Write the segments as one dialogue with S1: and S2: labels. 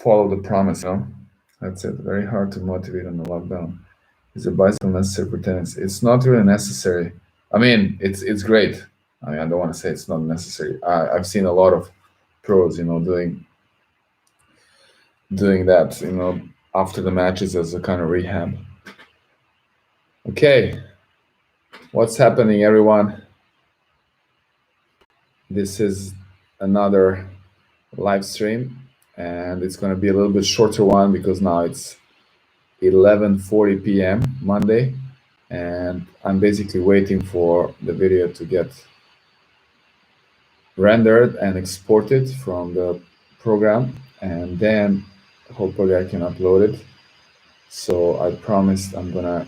S1: follow the promise. That's it. Very hard to motivate on the lockdown. Is a bicycle necessary for tennis? It's not really necessary. I mean, it's great. I mean, I don't want to say it's not necessary. I've seen a lot of pros, doing that, after the matches as a kind of rehab. Okay, what's happening, everyone? This is another live stream, and it's going to be a little bit shorter one because now it's 11:40 p.m. Monday, and I'm basically waiting for the video to get rendered and exported from the program, and then hopefully I can upload it. So I promised I'm gonna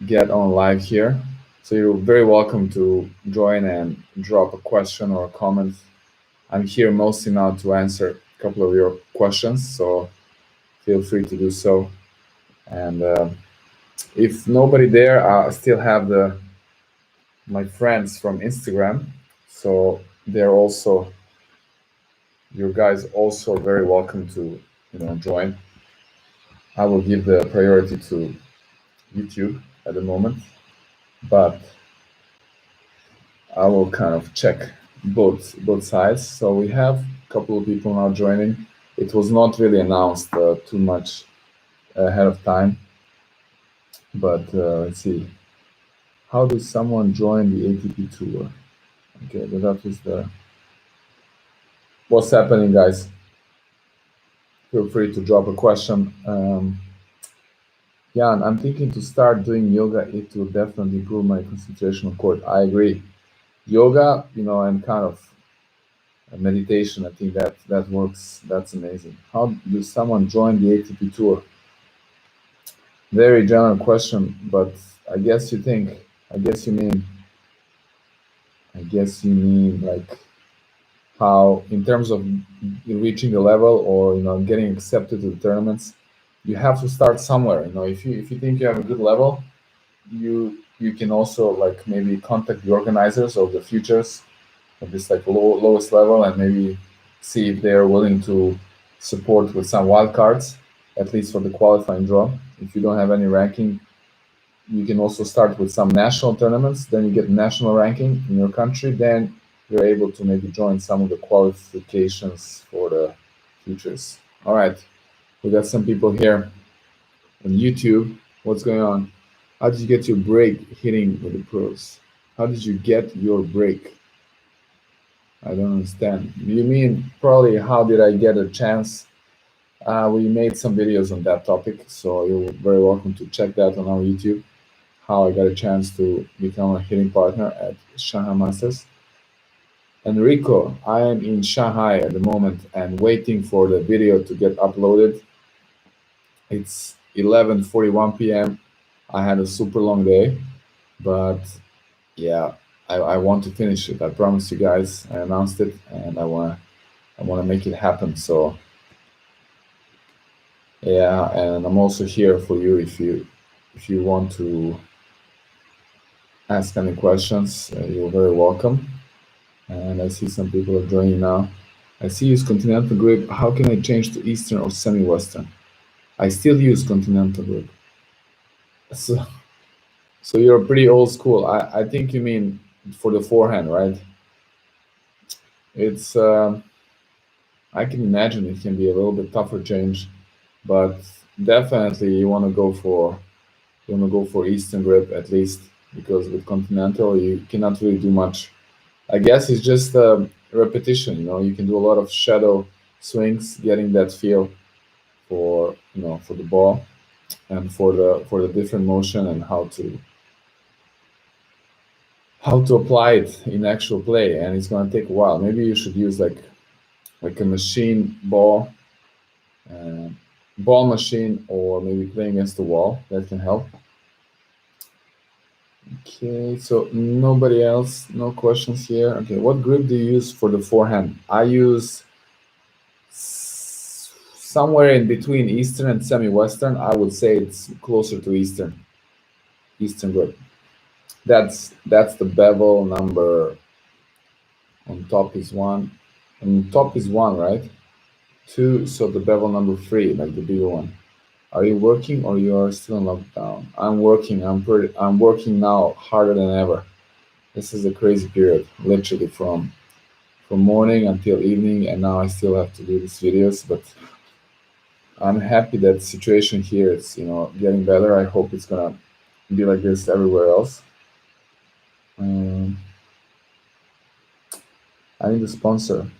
S1: get on live here. So you're very welcome to join and drop a question or a comment. I'm here mostly now to answer a couple of your questions, so feel free to do so. And if nobody there, I still have my friends from Instagram, so they're also, you guys also very welcome to join. I will give the priority to YouTube at the moment, but I will kind of check both sides. So we have a couple of people now joining. It was not really announced too much ahead of time, but let's see. How does someone join the ATP tour? Okay, but that was the. What's happening, guys? Feel free to drop a question. Jan, I'm thinking to start doing yoga. It will definitely improve my concentration on court. I agree. Yoga, and kind of meditation. I think that works. That's amazing. How does someone join the ATP tour? Very general question, but I guess you think. I guess you mean. I guess you mean like how, in terms of reaching the level or getting accepted to the tournaments, you have to start somewhere. If you think you have a good level, you can also like maybe contact the organizers of the futures of this like lowest level and maybe see if they're willing to support with some wild cards, at least for the qualifying draw. If you don't have any ranking, you can also start with some national tournaments. Then you get national ranking in your country. Then you're able to maybe join some of the qualifications for the futures. All right, we got some people here on YouTube. What's going on? How did you get your break hitting with the pros? How did you get your break? I don't understand. You mean probably how did I get a chance? We made some videos on that topic, so you're very welcome to check that on our YouTube. How I got a chance to become a hitting partner at Shanghai Masters. Enrico, I am in Shanghai at the moment and waiting for the video to get uploaded. It's 11:41 p.m. I had a super long day, but yeah, I want to finish it. I promised you guys. I announced it, and I wanna make it happen. So yeah, and I'm also here for you if you want to ask any questions. You're very welcome. And I see some people are joining now. I see use continental grip. How can I change to Eastern or semi-Western? I still use continental grip. So you're pretty old school. I think you mean for the forehand, right? It's I can imagine it can be a little bit tougher change, but definitely you want to go for Eastern grip at least, because with continental you cannot really do much. I guess it's just repetition. You can do a lot of shadow swings, getting that feel for for the ball and for the different motion and how to apply it in actual play. And it's going to take a while. Maybe you should use like a machine ball machine, or maybe playing against the wall. That can help. Okay, so nobody else, no questions here. Okay, what grip do you use for the forehand? I use somewhere in between Eastern and semi-Western. I would say it's closer to Eastern grip. That's the bevel number. On top is one, right? 2, so the bevel number 3, like the bigger one. Are you working or you are still in lockdown? I'm working. I'm working now harder than ever. This is a crazy period, literally from morning until evening, and now I still have to do these videos. But I'm happy that the situation here is, getting better. I hope it's gonna be like this everywhere else. Um, I need a sponsor.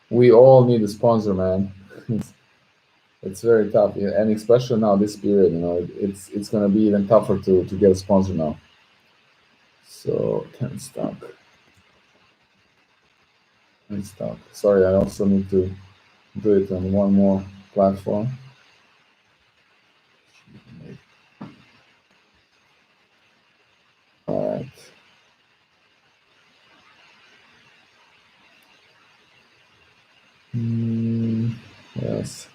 S1: We all need a sponsor, man. It's very tough, yeah, and especially now this period, it's gonna be even tougher to get a sponsor now. So ten stock. Sorry, I also need to do it on one more platform. All right. Yes.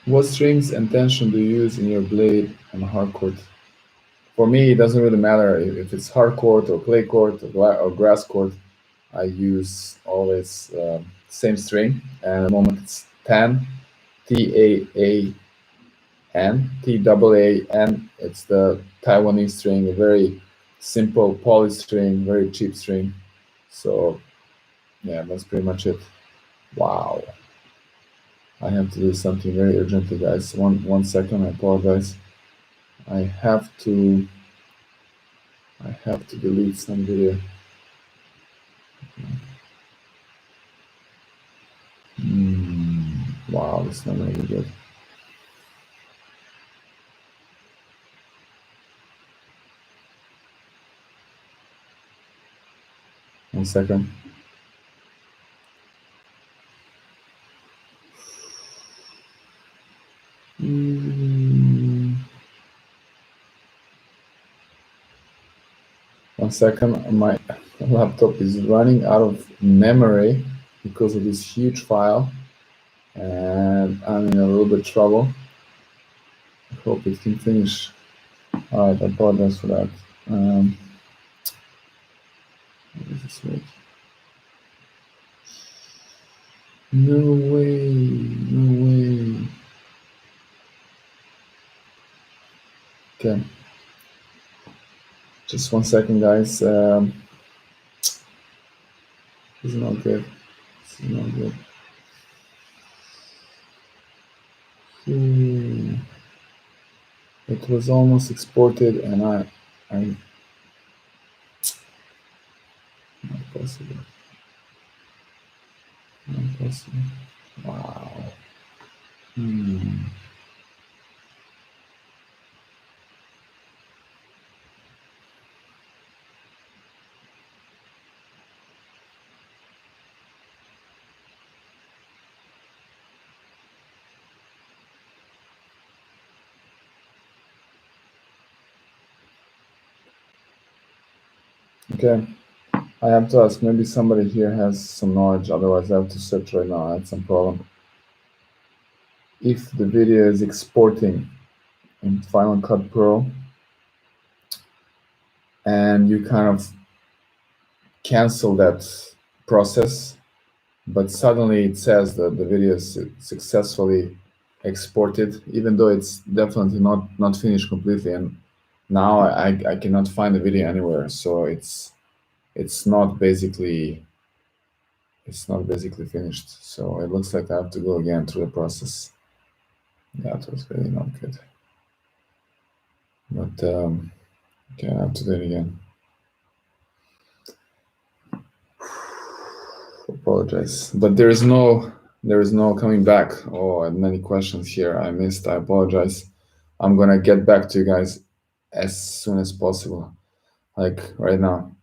S1: What strings and tension do you use in your blade on hard court? For me, it doesn't really matter if it's hard court or clay court or grass court. I use always same string, and at the moment it's tan, TAAN. It's the Taiwanese string, a very simple poly string, very cheap string. So yeah, that's pretty much it. Wow, I have to do something very urgently, guys. One second, I apologize. I have to I have to delete some video. Wow, that's not really good. One second. One second. My laptop is running out of memory because of this huge file, and I'm in a little bit trouble. I hope it can finish. All right, I apologize for that. What is this wait? No way, no way. Okay, just one second, guys. This is not good. This is not good. It was almost exported, and I not possible. Not possible. Wow. Okay, I have to ask. Maybe somebody here has some knowledge. Otherwise, I have to search right now. I had some problem. If the video is exporting in Final Cut Pro, and you kind of cancel that process, but suddenly it says that the video is successfully exported, even though it's definitely not finished completely. And now I cannot find the video anywhere, so it's not basically finished. So it looks like I have to go again through the process. Yeah, it was really not good. But okay, I have to do it again. Apologize, but there is no coming back. Oh, and many questions here I missed. I apologize. I'm gonna get back to you guys as soon as possible, like right now.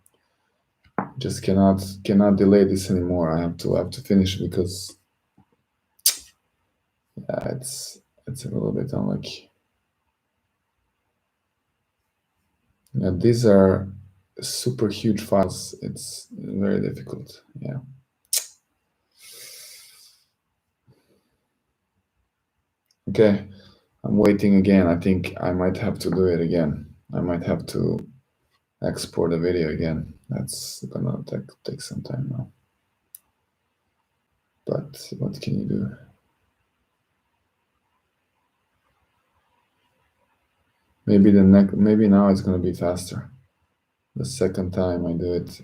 S1: Just cannot delay this anymore. I have to finish because yeah, it's a little bit unlucky. Yeah, these are super huge files. It's very difficult. Yeah. Okay, I'm waiting again. I think I might have to do it again. I might have to export the video again. That's gonna take some time now. But what can you do? Maybe maybe now it's gonna be faster. The second time I do it,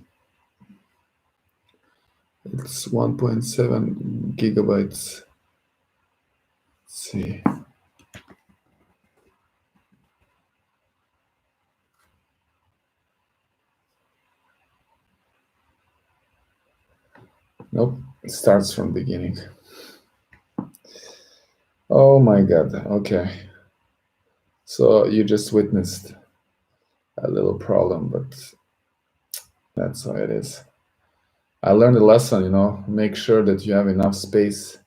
S1: it's 1.7 gigabytes. Let's see. Nope, it starts from beginning. Oh my god. Okay. So you just witnessed a little problem, but that's how it is. I learned a lesson, make sure that you have enough space.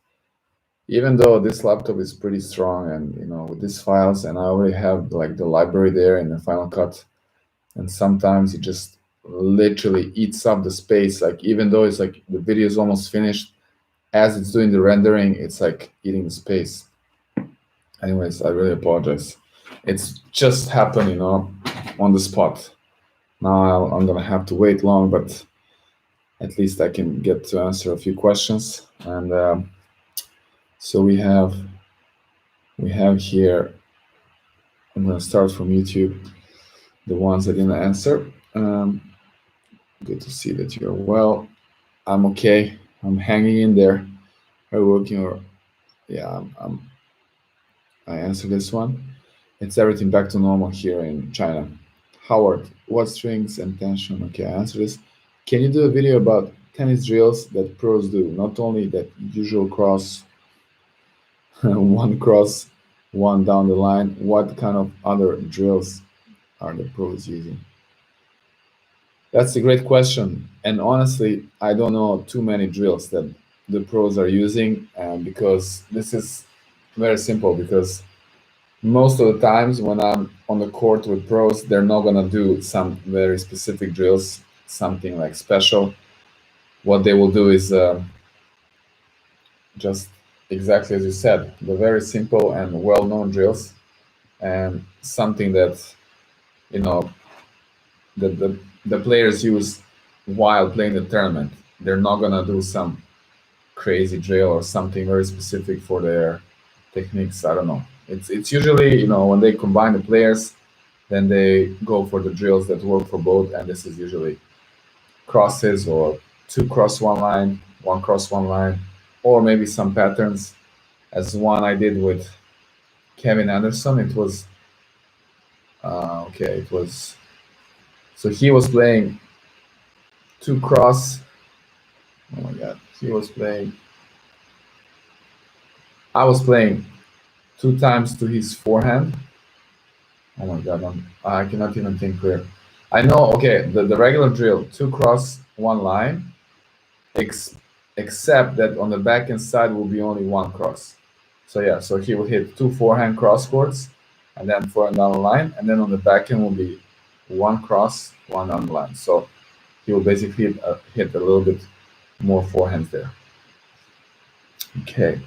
S1: Even though this laptop is pretty strong and with these files, and I already have like the library there in the Final Cut, and sometimes it just literally eats up the space. Like even though it's like the video is almost finished, as it's doing the rendering, it's like eating the space. Anyways, I really apologize. It's just happened, on the spot. Now I'm gonna have to wait long, but at least I can get to answer a few questions. And so we have here. I'm gonna start from YouTube. The ones I didn't answer. Good to see that you're well. I'm okay. I'm hanging in there. Are you working or yeah? I answered this one. It's everything back to normal here in China. Howard, what strings and tension? Okay, I answered this. Can you do a video about tennis drills that pros do? Not only that usual cross, one cross, one down the line. What kind of other drills are the pros using? That's a great question. And honestly, I don't know too many drills that the pros are using because this is very simple because most of the times when I'm on the court with pros, they're not gonna do some very specific drills, something like special. What they will do is just exactly as you said, the very simple and well-known drills, and something that you know the players use while playing the tournament. They're not gonna do some crazy drill or something very specific for their techniques. I don't know. It's usually when they combine the players, then they go for the drills that work for both, and this is usually crosses or two cross one line, one cross one line, or maybe some patterns. As one I did with Kevin Anderson, it was okay. It was so he was playing two cross. Oh my god, he was playing. I was playing two times to his forehand. Oh my god, I cannot even think clear. I know, okay, the regular drill, two cross, one line, ex- except that on the backhand side will be only one cross. So yeah, so he will hit two forehand cross courts, and then forehand down the line, and then on the backhand will be one cross, one down the line. So he will basically hit a little bit more forehand there. Okay,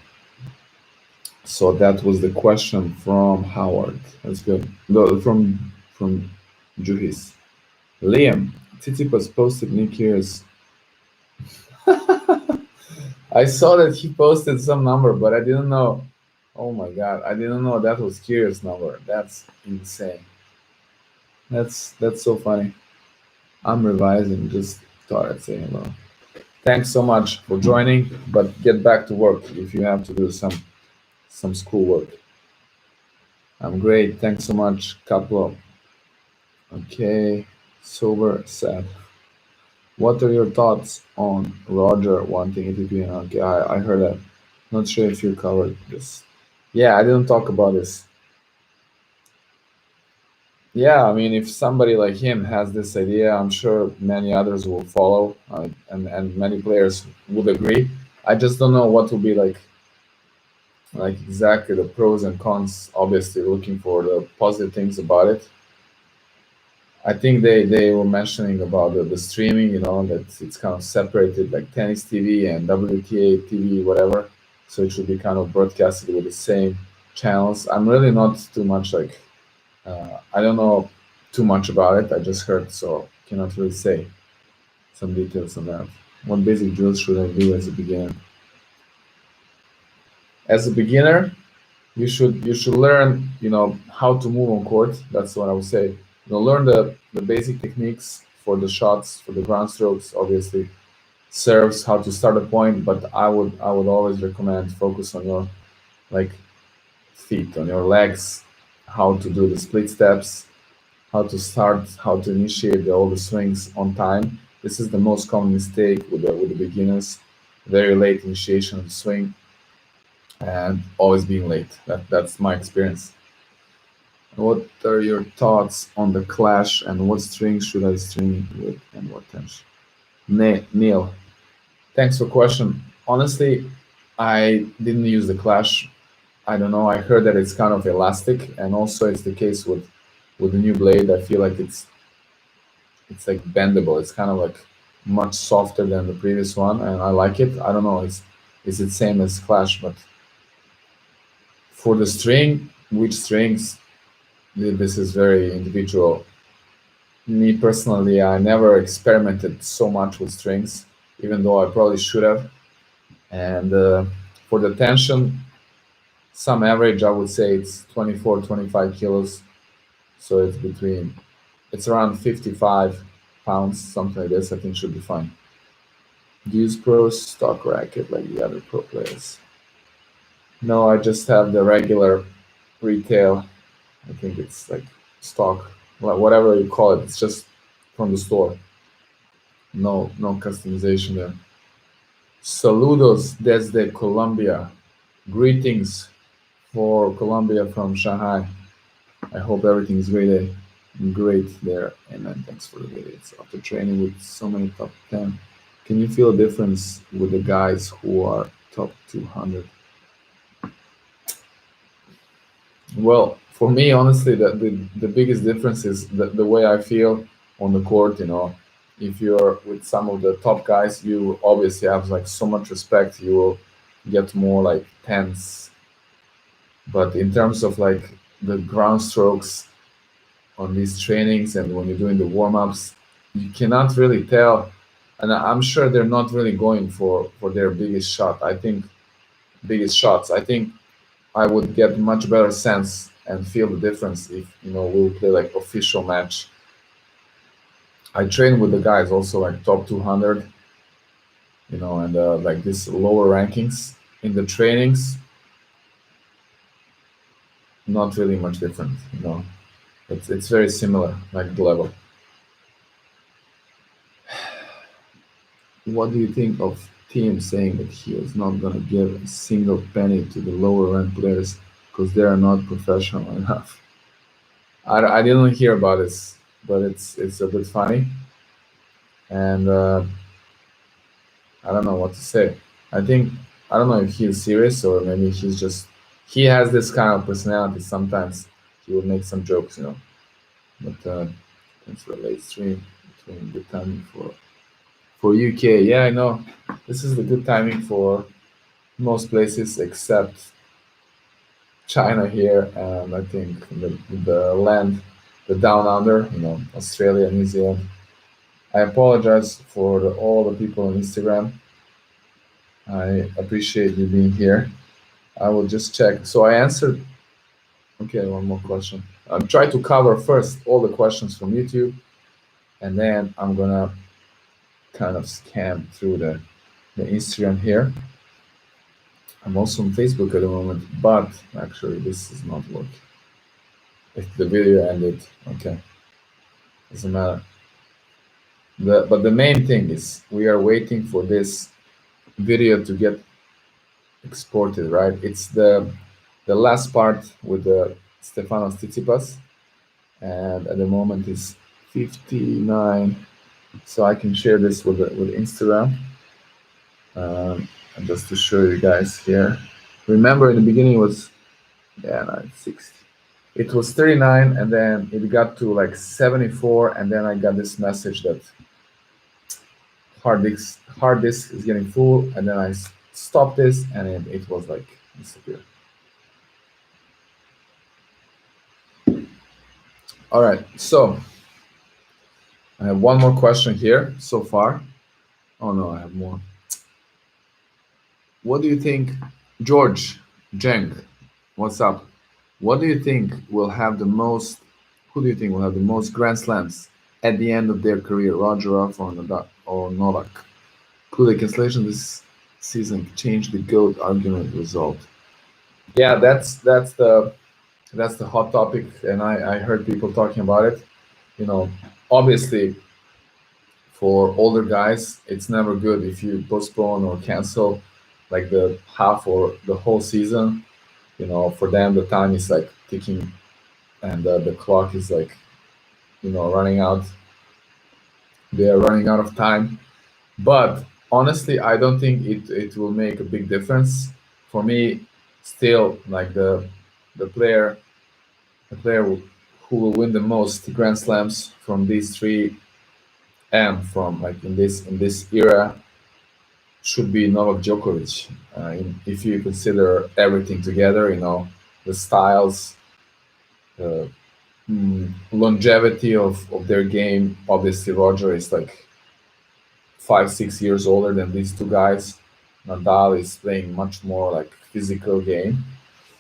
S1: so that was the question from Howard. That's good. No, from Juhis. Liam, Tsitsipas posted Nick Kyrgios. I saw that he posted some number, but I didn't know. Oh my god, I didn't know that was Kyrgios' number. That's insane. That's so funny. I'm revising. Just thought I'd say hello. Thanks so much for joining, but get back to work if you have to do some schoolwork. I'm great. Thanks so much, Capo. Okay, sober, sad. What are your thoughts on Roger wanting ATP? Okay, I heard that. Not sure if you covered this. Yeah, I didn't talk about this. Yeah, I mean, if somebody like him has this idea, I'm sure many others will follow, and many players would agree. I just don't know what will be like exactly the pros and cons. Obviously, looking for the positive things about it. I think they were mentioning about the streaming, that it's kind of separated like tennis TV and WTA TV, whatever. So it should be kind of broadcasted with the same channels. I'm really not too much like, I don't know too much about it. I just heard, so cannot really say some details on that. What basic drills should I do as a beginner? As a beginner, you should learn, how to move on court. That's what I would say. Learn the basic techniques for the shots, for the ground strokes, obviously serves, how to start a point. But I would always recommend focus on your, like, feet, on your legs, how to do the split steps, how to start, how to initiate all the swings on time. This is the most common mistake with the beginners. Very late initiation of the swing and always being late. That's my experience. What are your thoughts on the clash, and what strings should I string with and what tension? Neil, thanks for question. Honestly, I didn't use the clash. I don't know. I heard that it's kind of elastic, and also it's the case with the new blade. I feel like it's like bendable. It's kind of like much softer than the previous one, and I like it. I don't know. Is it same as clash? But for the string, which strings? This is very individual. Me personally, I never experimented so much with strings, even though I probably should have. And for the tension, some average, I would say it's 24, 25 kilos. So it's around 55 pounds, something like this. I think should be fine. Do you use pro stock racket like the other pro players? No, I just have the regular retail. I think it's like stock, whatever you call it. It's just from the store. No customization there. Saludos desde Colombia. Greetings for Colombia from Shanghai. I hope everything is great there. Amen. Thanks for the videos. After training with so many top 10, can you feel a difference with the guys who are top 200? Well, for me, honestly, the biggest difference is the way I feel on the court. If you're with some of the top guys, you obviously have like so much respect. You will get more like tense. But in terms of like the ground strokes on these trainings and when you're doing the warm ups, you cannot really tell. And I'm sure they're not really going for their biggest shot. I think biggest shots. I think I would get much better sense and feel the difference if we'll play like official match. I train with the guys also like top 200, and like this lower rankings in the trainings. Not really much different. It's very similar, like the level. What do you think of Tim saying that he is not gonna give a single penny to the lower ranked players because they are not professional enough? I didn't hear about this, but it's a bit funny, and I don't know what to say. I think I don't know if he's serious or maybe he has this kind of personality. Sometimes he will make some jokes. But thanks for a late stream between good timing for UK. Yeah, I know. This is the good timing for most places except China here, and I think the land, the down under, Australia, New Zealand. I apologize for all the people on Instagram. I appreciate you being here. I will just check. So I answered. Okay, one more question. I'll try to cover first all the questions from YouTube, and then I'm gonna kind of scan through the Instagram here. I'm also on Facebook at the moment, but actually this is not working. If the video ended, okay, doesn't matter. But the main thing is we are waiting for this video to get exported, right? It's the last part with the Stefanos Tsitsipas, and at the moment it's 59. So I can share this with Instagram, and just to show you guys here. Remember, in the beginning it was, yeah, no, it's 60. It was 39, and then it got to like 74, and then I got this message that hard disk is getting full, and then I stopped this, and it was like disappeared. All right, so I have one more question here so far. Oh no, I have more. What do you think, George? Jeng, what's up? What do you think will have the most? Who do you think will have the most Grand Slams at the end of their career? Roger Ruff or Novak? Could the cancellation this season change the GOAT argument result? Yeah, that's the hot topic, and I heard people talking about it. You know, obviously, for older guys, it's never good if you postpone or cancel like the half or the whole season. For them, the time is like ticking, and the clock is like running out. They are running out of time. But honestly, I don't think it will make a big difference. For me, still like the player the player who will win the most Grand Slams from these three and from like in this era should be Novak Djokovic. If you consider everything together, the styles, the longevity of their game. Obviously, Roger is like 5, 6 years older than these two guys. Nadal is playing much more like physical game,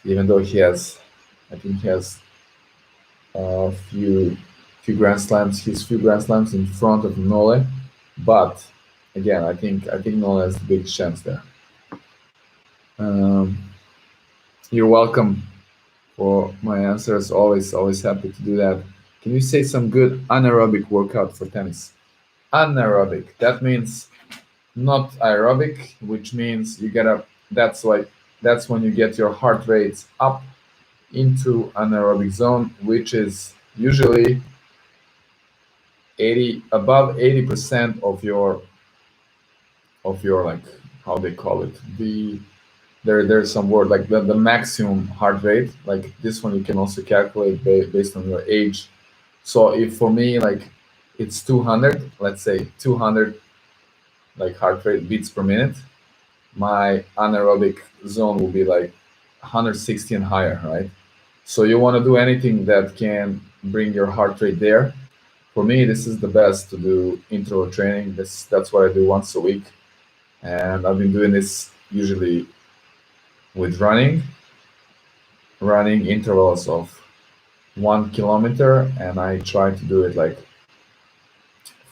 S1: even though I think he has a few Grand Slams, his few Grand Slams in front of Nole. But again, I think Nole has a big chance there. Um, you're welcome for my answers. Always happy to do that. Can you say some good anaerobic workout for tennis? Anaerobic. That means not aerobic, which means you gotta. That's when you get your heart rates up into anaerobic zone, which is usually 80% of your like how they call it there's some word like the maximum heart rate. Like this one you can also calculate based on your age. So if for me like it's 200, let's say 200 like heart rate beats per minute, my anaerobic zone will be like 160 and higher, right? So you want to do anything that can bring your heart rate there. For me, this is the best to do interval training. That's what I do once a week, and I've been doing this usually with running intervals of 1 kilometer, and I try to do it like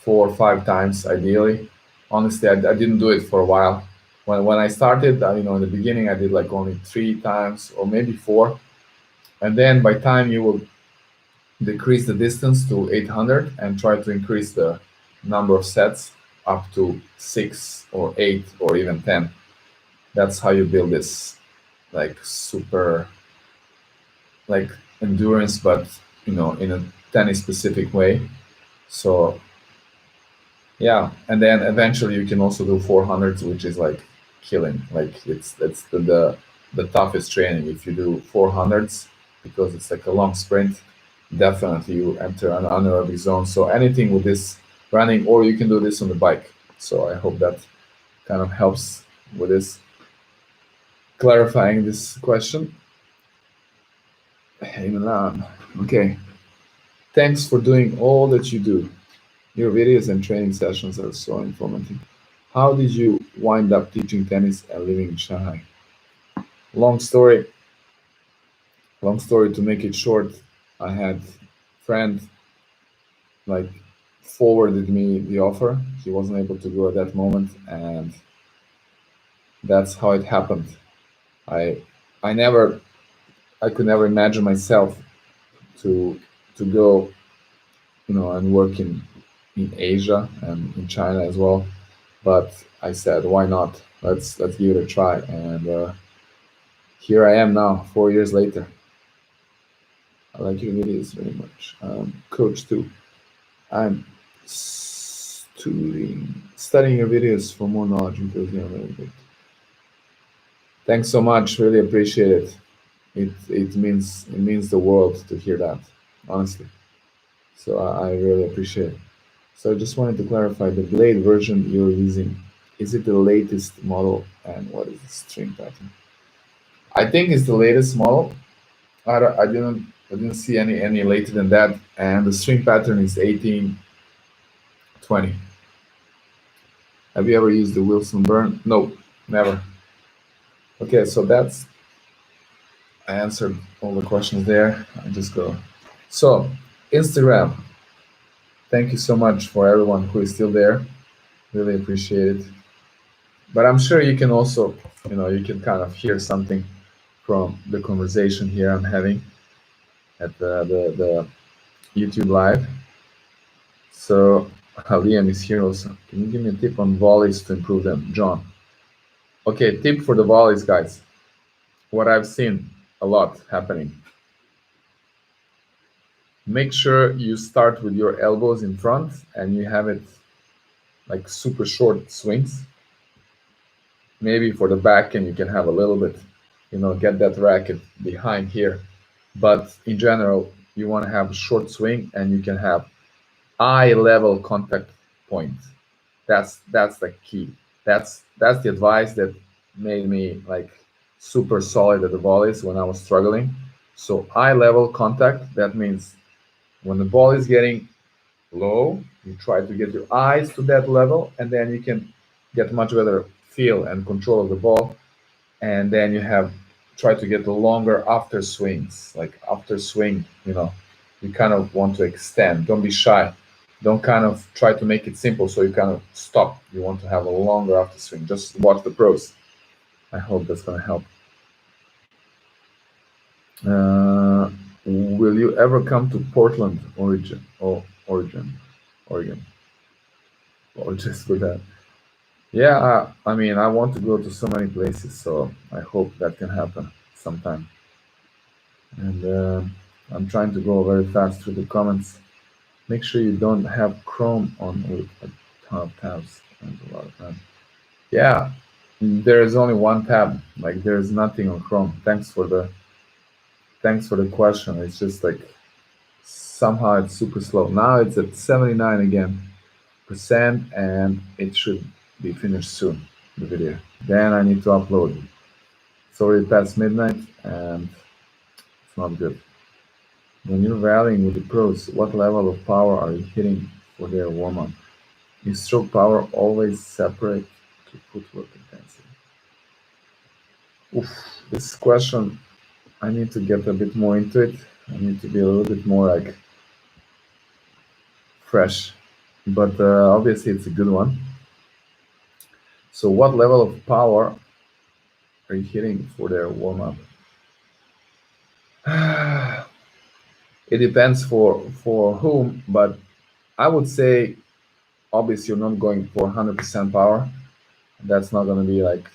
S1: 4 or 5 times ideally. Honestly, I didn't do it for a while. When I started, in the beginning, I did like only 3 times or maybe four, and then by time you will decrease the distance to 800 and try to increase the number of sets up to 6 or 8 or even 10. That's how you build this like super like endurance, but in a tennis specific way. So yeah, and then eventually you can also do 400s, which is like killing. Like it's the toughest training if you do 400s because it's like a long sprint. Definitely you enter an anaerobic zone. So anything with this running, or you can do this on the bike. So I hope that kind of helps with this clarifying this question. Hey Milan. Okay. Thanks for doing all that you do. Your videos and training sessions are so informative. How did you wind up teaching tennis and living in Shanghai? Long story. Long story to make it short. I had friend like forwarded me the offer. He wasn't able to go at that moment, and that's how it happened. I I never I could never imagine myself to go and work in Asia and in China as well. But I said, why not? Let's give it a try. And here I am now, 4 years later. I like your videos very much. Coach too. I'm studying your videos for more knowledge because very good. Thanks so much. Really appreciate it. It means the world to hear that, honestly. So I really appreciate it. So I just wanted to clarify the blade version you're using. Is it the latest model, and what is the string pattern? I think it's the latest model. I didn't see any later than that, and the string pattern is 1820. Have you ever used the Wilson burn? No, never. Okay, so I answered all the questions there. I just go. So, Instagram. Thank you so much for everyone who is still there. Really appreciate it. But I'm sure you can also, you can kind of hear something from the conversation here I'm having at the YouTube live. So Liam is here also. Can you give me a tip on volleys to improve them, John? Okay, tip for the volleys, guys. What I've seen a lot happening. Make sure you start with your elbows in front and you have it like super short swings. Maybe for the back and you can have a little bit, get that racket behind here. But in general, you want to have a short swing and you can have eye level contact point. That's the key. That's the advice that made me like super solid at the volleys when I was struggling. So eye level contact, that means when the ball is getting low, you try to get your eyes to that level, and then you can get much better feel and control of the ball. And then you have try to get the longer after swings, like after swing, you kind of want to extend. Don't be shy. Don't kind of try to make it simple so you kind of stop. You want to have a longer after swing. Just watch the pros. I hope that's gonna help. Uh, will you ever come to Portland, Oregon, or just for that? Yeah, I mean, I want to go to so many places, so I hope that can happen sometime. And I'm trying to go very fast through the comments. Make sure you don't have Chrome on with a ton of tabs. And a lot of time. Yeah, there is only one tab. Like there's nothing on Chrome. Thanks for the question. It's just like somehow it's super slow. Now it's at 79 again percent, and it should be finished soon. The video. Then I need to upload. It's already past midnight, and it's not good. When you're rallying with the pros, what level of power are you hitting for their warm-up? Is stroke power always separate to footwork intensity? Oof, this question, I need to get a bit more into it. I need to be a little bit more like fresh, but obviously it's a good one. So, what level of power are you hitting for their warm-up? It depends for whom, but I would say obviously you're not going for 100% power. That's not going to be like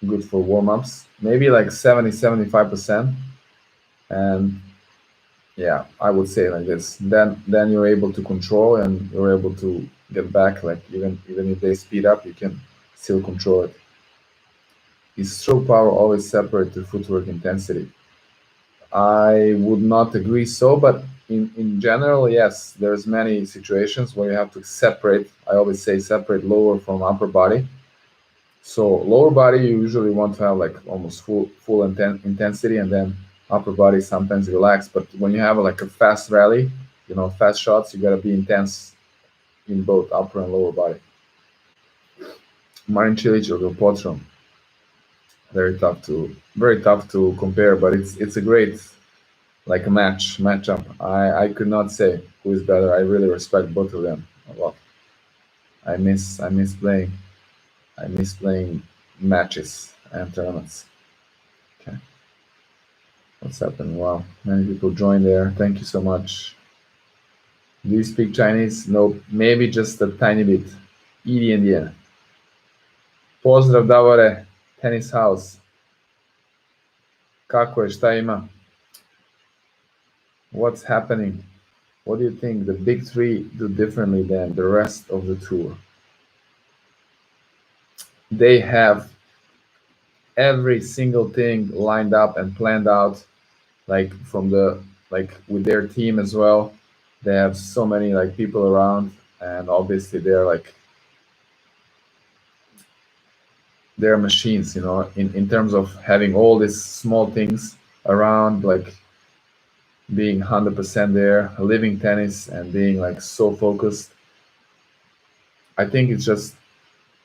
S1: good for warm-ups. Maybe like 70-75%. And yeah, I would say like this. Then you're able to control and you're able to get back. Like even if they speed up, you can still control it. Is stroke power always separate to footwork intensity? I would not agree so, but in general, yes, there's many situations where you have to separate. I always say separate lower from upper body. So lower body you usually want to have like almost full intensity, and then upper body sometimes relax. But when you have like a fast rally, fast shots, you gotta be intense in both upper and lower body. Marin Cilic or Potron, very tough to compare, but it's a great like a matchup. I could not say who is better. I really respect both of them a lot. I miss playing matches and tournaments. Okay, what's happening? Wow, many people joined there. Thank you so much. Do you speak Chinese? No, maybe just a tiny bit. Idi India. Pozdrav Davore, Tennis House. Kako je, šta ima? What's happening? What do you think the big three do differently than the rest of the tour? They have every single thing lined up and planned out, like with their team as well. They have so many like people around, and obviously they're machines, in terms of having all these small things around, like being 100% there, living tennis and being like so focused. I think it's just,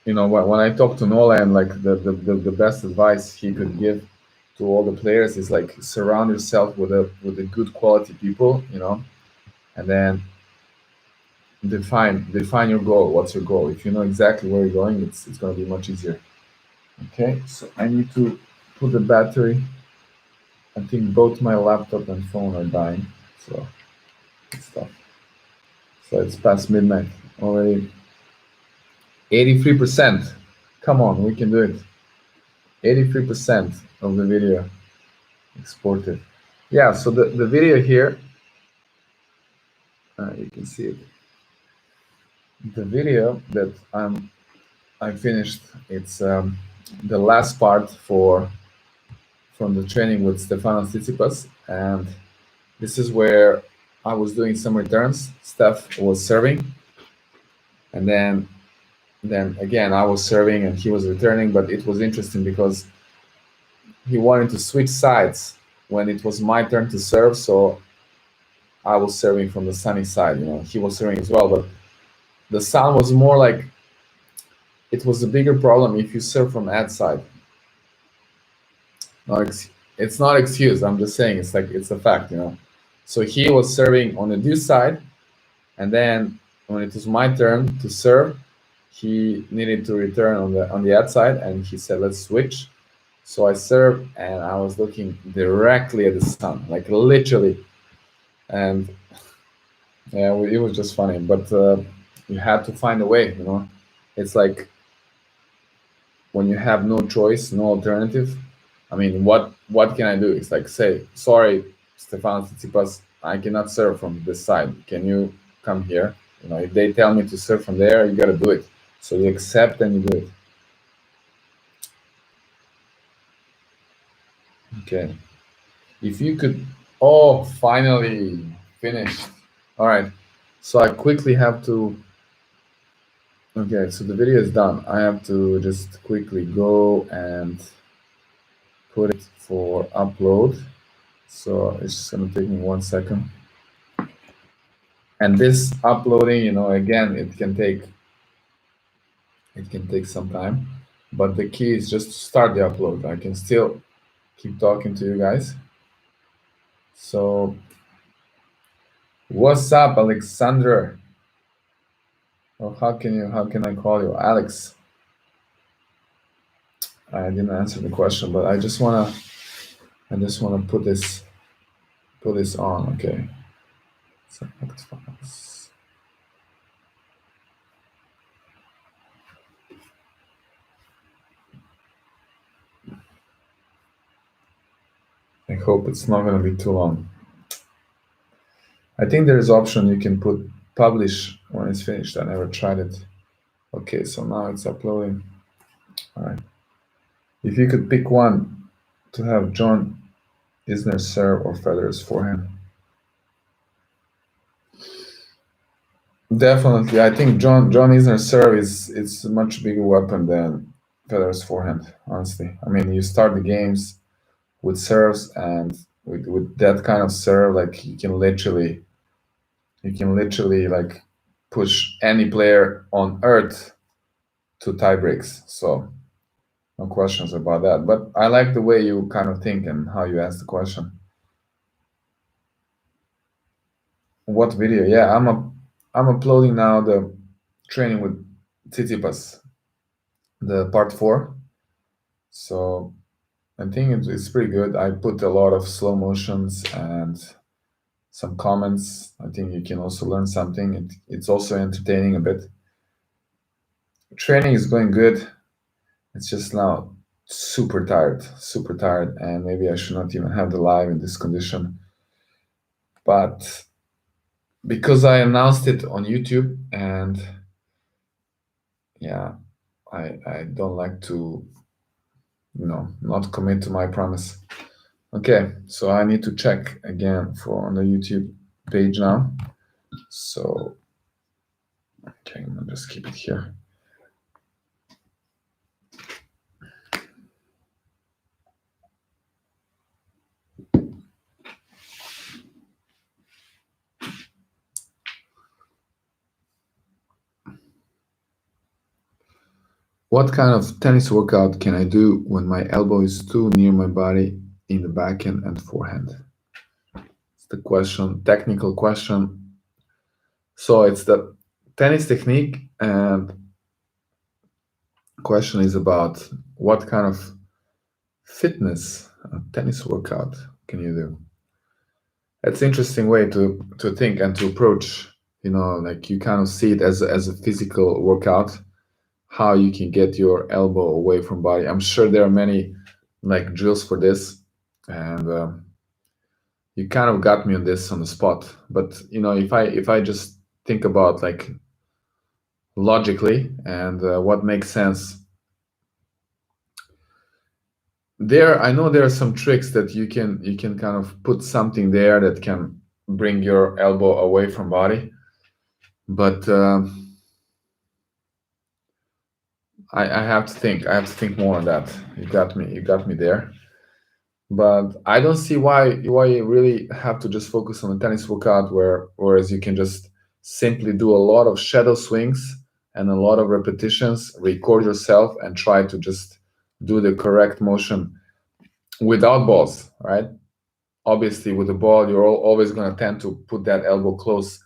S1: when I talk to Nolan, like the best advice he could give to all the players is like surround yourself with a good quality people, and then define your goal. What's your goal? If you know exactly where you're going, it's going to be much easier. Okay, so I need to put the battery. I think both my laptop and phone are dying, so it's tough. So it's past midnight already. 83%. Come on, we can do it. 83% of the video exported. Yeah, so the video here, you can see it. The video that I finished, it's the last part from the training with Stefanos Tsitsipas, and this is where I was doing some returns. Steph was serving, and then again I was serving and he was returning. But it was interesting because he wanted to switch sides when it was my turn to serve. So I was serving from the sunny side. He was serving as well, but the sun was more like it was a bigger problem if you serve from ad side. It's not excuse. I'm just saying it's a fact. So he was serving on the due side, and then when it was my turn to serve, he needed to return on the ad side, and he said, "Let's switch." So I served, and I was looking directly at the sun, like literally, and yeah, it was just funny. But you had to find a way. It's like when you have no choice, no alternative. I mean, what can I do? It's like say, sorry, Stefanos Tsitsipas, I cannot serve from this side. Can you come here? If they tell me to serve from there, you gotta do it. So you accept and you do it. Okay. If you could, oh, finally finished. All right. So I quickly have to. Okay, so the video is done. I have to just quickly go and put it for upload. So it's just gonna take me 1 second. And this uploading, again, it can take some time, but the key is just to start the upload. I can still keep talking to you guys. So what's up, Alexander? Or how can I call you? Alex. I didn't answer the question, but I just wanna put this on, okay. Select files. I hope it's not gonna be too long. I think there's option you can put publish when it's finished. I never tried it. Okay, so now it's uploading. All right. If you could pick one to have John Isner serve or Federer's forehand. Definitely, I think John Isner's serve it's a much bigger weapon than Federer's forehand. Honestly, I mean, you start the games with serves, and with that kind of serve, like you can literally like push any player on earth to tie breaks. So no questions about that. But I like the way you kind of think and how you ask the question. What video? Yeah, I'm uploading now the training with Tsitsipas, the part 4. So I think it's pretty good. I put a lot of slow motions and some comments. I think you can also learn something. It's also entertaining a bit. Training is going good. It's just now super tired, and maybe I should not even have the live in this condition. But because I announced it on YouTube, and yeah, I don't like to, not commit to my promise. Okay, so I need to check again on the YouTube page now. So, okay, I'm gonna just keep it here. What kind of tennis workout can I do when my elbow is too near my body in the backhand and forehand? It's the question, technical question. So it's the tennis technique, and question is about what kind of fitness tennis workout can you do? It's an interesting way to think and to approach. Like you kind of see it as a physical workout, how you can get your elbow away from body. I'm sure there are many like drills for this, and you kind of got me on this on the spot. But if I just think about like logically and what makes sense, I know there are some tricks that you can kind of put something there that can bring your elbow away from body, but I have to think. I have to think more on that. You got me. You got me there. But I don't see why you really have to just focus on the tennis workout, whereas you can just simply do a lot of shadow swings and a lot of repetitions, record yourself, and try to just do the correct motion without balls, right? Obviously, with the ball, you're always going to tend to put that elbow close,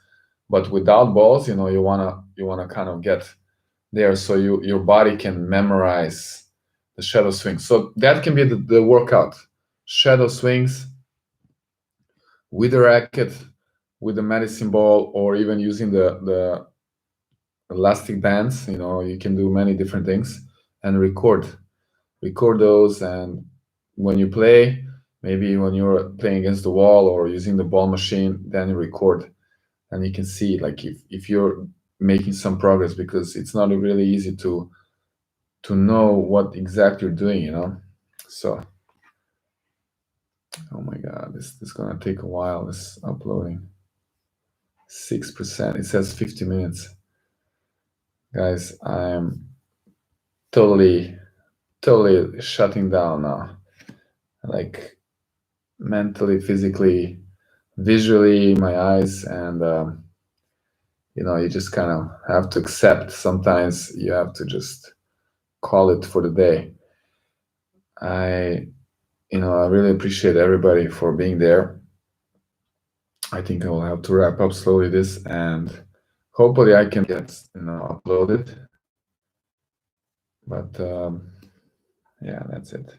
S1: but without balls, you wanna kind of get there so your body can memorize the shadow swing. So that can be the workout: shadow swings with the racket, with the medicine ball, or even using the elastic bands. You can do many different things and record those. And when you play, maybe when you're playing against the wall or using the ball machine, then you record, and you can see like if you're making some progress, because it's not really easy to know what exactly you're doing. So, oh my god, this is gonna take a while, this uploading. 6%, it says 50 minutes. Guys, I'm totally shutting down now, like mentally, physically, visually, my eyes. And you just kind of have to accept, sometimes you have to just call it for the day. I really appreciate everybody for being there. I think I will have to wrap up slowly this, and hopefully I can get uploaded. But yeah, that's it.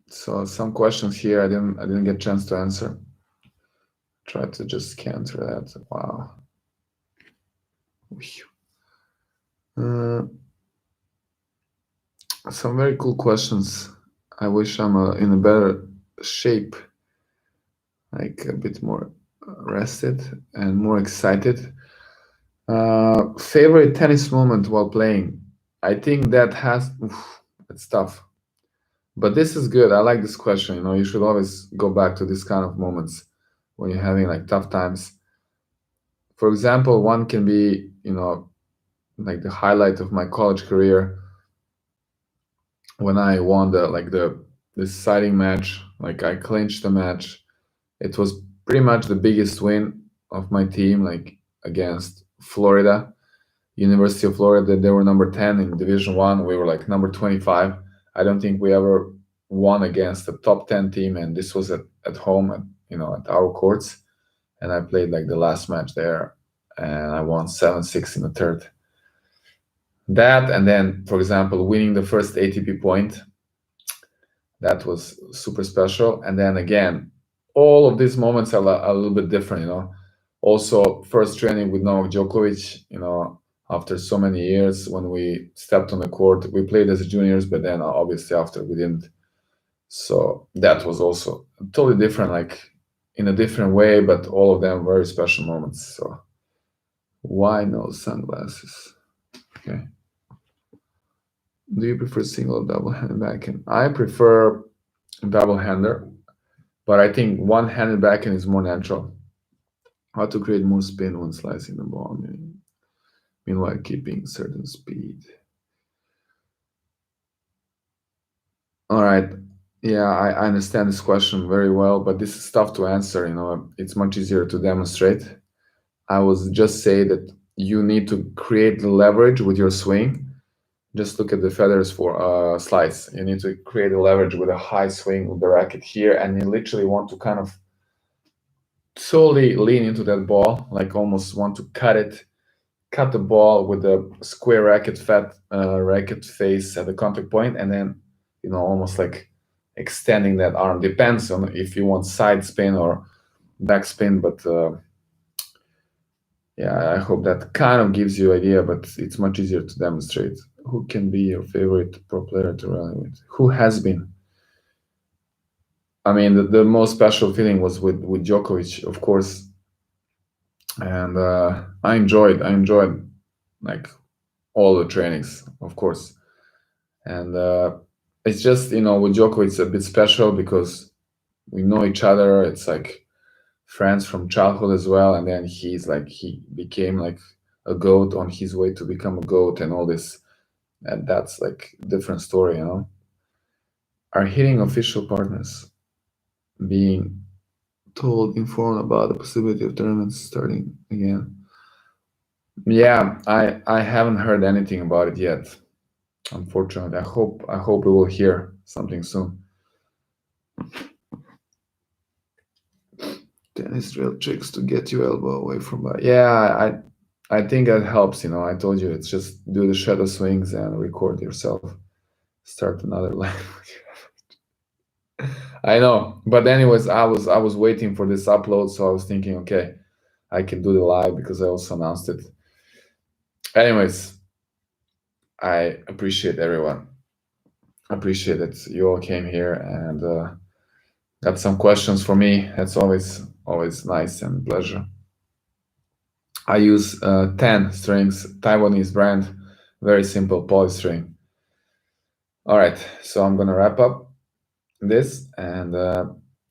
S1: So some questions here I didn't get a chance to answer. Try to just counter that. Wow. Some very cool questions. I wish I'm in a better shape, like a bit more rested and more excited. Favorite tennis moment while playing? I think it's tough. But this is good. I like this question. You should always go back to this kind of moments when you're having like tough times. For example, one can be, like the highlight of my college career, when I won the deciding match. Like I clinched the match. It was pretty much the biggest win of my team, like against Florida, University of Florida. They were number 10 in Division One. We were like number 25. I don't think we ever won against a top 10 team, and this was at home, at our courts. And I played like the last match there, and I won 7-6 in the third. That, and then, for example, winning the first ATP point, that was super special. And then again, all of these moments are a little bit different. Also, first training with Novak Djokovic, after so many years, when we stepped on the court. We played as juniors, but then obviously after we didn't. So that was also totally different, like in a different way, but all of them very special moments. So why no sunglasses? Okay. Do you prefer single or double-handed backhand? I prefer double-hander, but I think one-handed backhand is more natural. How to create more spin when slicing the ball, meanwhile keeping certain speed. All right. Yeah, I understand this question very well, but this is tough to answer. It's much easier to demonstrate. I was just say that you need to create the leverage with your swing, Just look at the feathers for slice. You need to create a leverage with a high swing with the racket here, and you literally want to kind of slowly lean into that ball, like almost want to cut the ball with the square racket face at the contact point, and then almost like extending that arm. Depends on if you want side spin or back spin, but yeah, I hope that kind of gives you idea, but it's much easier to demonstrate. Who can be your favorite pro player to rally with? Who has been? I mean, the most special feeling was with Djokovic, of course, and I enjoyed like all the trainings, of course, and it's just with Djokovic it's a bit special because we know each other. It's like friends from childhood as well, and then he became like a goat on his way to become a goat and all this, and that's like a different story. Are hitting official partners being told, informed about the possibility of tournaments starting again? Yeah, I haven't heard anything about it yet. Unfortunately, I hope we will hear something soon. Tennis drill tricks to get your elbow away from that. Yeah, I think that helps. I told you it's just do the shadow swings and record yourself. Start another live. I know, but anyways, I was waiting for this upload, so I was thinking, okay, I can do the live because I also announced it. Anyways, I appreciate everyone. I appreciate that you all came here and got some questions for me. That's always nice and pleasure. I use 10 strings, Taiwanese brand, very simple polystring. All right, so I'm gonna wrap up this and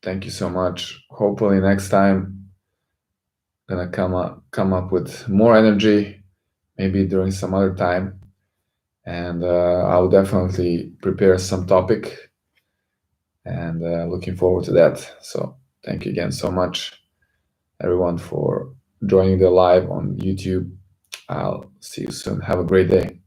S1: thank you so much. Hopefully next time gonna come up with more energy, maybe during some other time, and I'll definitely prepare some topic and looking forward to that. So thank you again so much, everyone, for joining the live on YouTube. I'll see you soon. Have a great day.